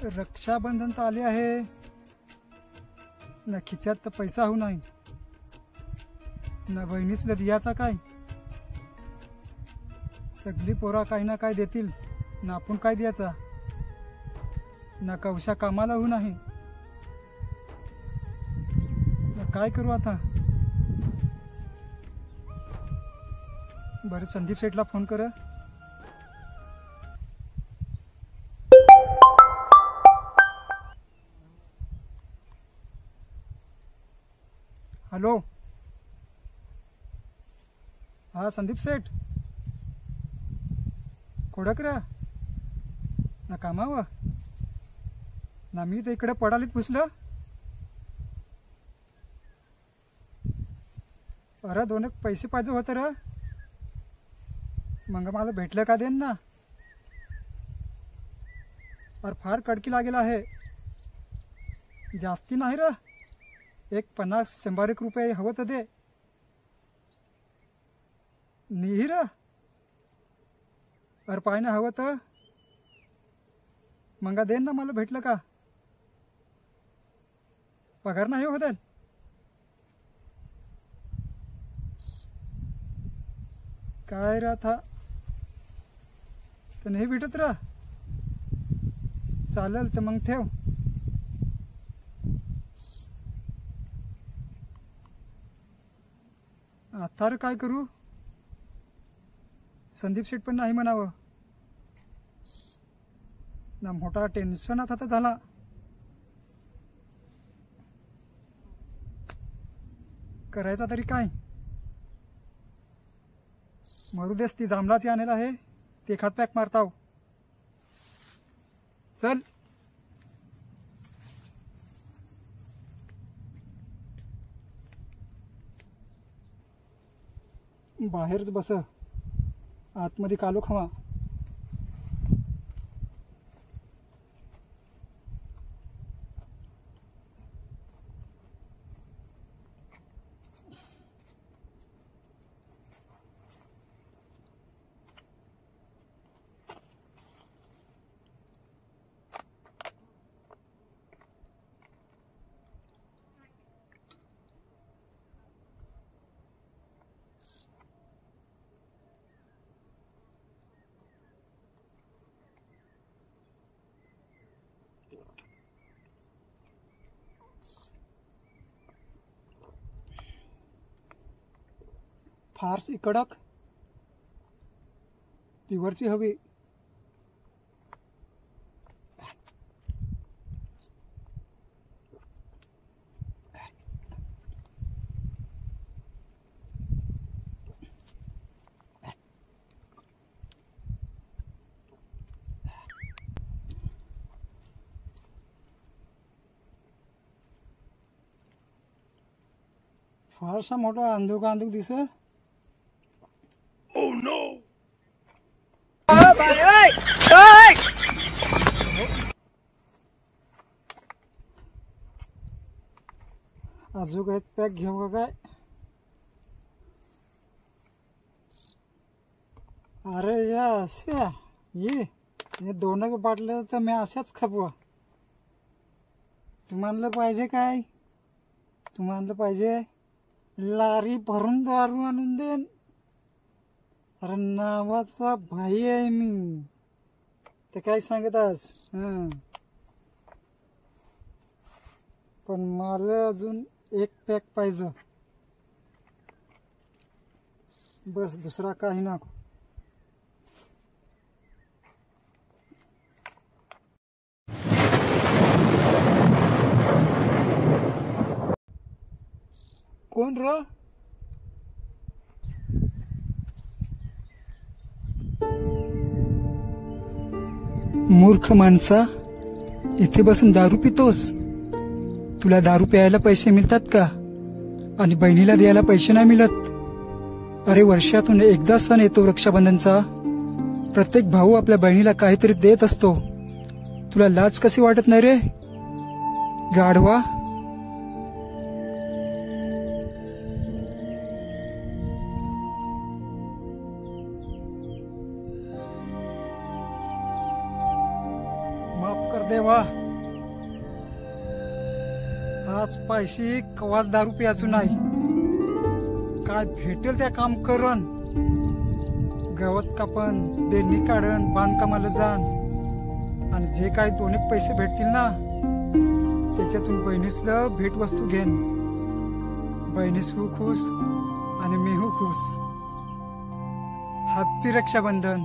रक्षाबंधन तर आले आहे ना, खिच्यात तर पैसा हो नाही ना, बहिणीसला दियाचा काय. सगळी पोरा काही ना काय देतील ना, आपण काय द्यायचा ना, कवशा कामाला हो नाही ना, काय करू आता. बरं संदीप शेठला फोन कर. हॅलो, हा संदीप सेठ कोडकरा ना, कामावं ना, मी तर इकडे पडालीत पुसलं. अरे दोन एक पैसे पाहिजे होते र, मग मला भेटलं का देन ना. अरे फार कडकी लागेल आहे, जास्ती नाही र, एक 50-100 रुपये हवं तर दे. नाही र, अरे पाय ना हवं तर मग देन ना, मला भेटलं का. पगार नाही होत काय रा था तर नाही भेटत रा. चालेल तर मग ठेव. आता रे काय करू, संदीप शेठ पण नाही म्हणावं ना, मोठा टेन्शन आता तर झाला. करायचा तरी काय. मरू देस, ती जांभळाची आणेल आहे ते एखाद पॅक मारताव. चल बाहेरच बस, आतमध्ये कालो खावा. फारसी कडक प्युअरची हवी. फारसा मोठा अंधुक अंधुक दिस. अजून एक पॅक घेऊ का काय. अरे या अशा ये दोन बाटल्या तर मी अशाच खपवा. तुम्हाला पाहिजे काय, तुम्हाला पाहिजे लारी भरून दारू आणून देन. अरे नावाचा भाई आहे मी, ते काय सांगत आज. पण मला अजून एक पॅक पाहिजे बस, दुसरा काही नको. कोण र, मूर्ख माणसा, इथे बसून दारू पितोस. तुला दारू प्यायला पैसे मिळतात का, आणि बहिणीला द्यायला पैसे नाही मिळत. अरे वर्षातून एकदा सण येतो रक्षाबंधनचा, प्रत्येक भाऊ आपल्या बहिणीला काहीतरी देत असतो. तुला लाज कशी वाटत नाही रे गाढवा. माफ कर देवा, आज पैसे कवाच दारू प्यायचो नाही. काय भेटेल त्या काम करन, गवत कापन, बेडणी काढन, बांधकामाला जाण आणि जे काय 2 पैसे भेटतील ना त्याच्यातून बहिणीसला भेट वस्तू घेन. बहिणीस हू खुश आणि मी हू खुश. हॅपी रक्षाबंधन.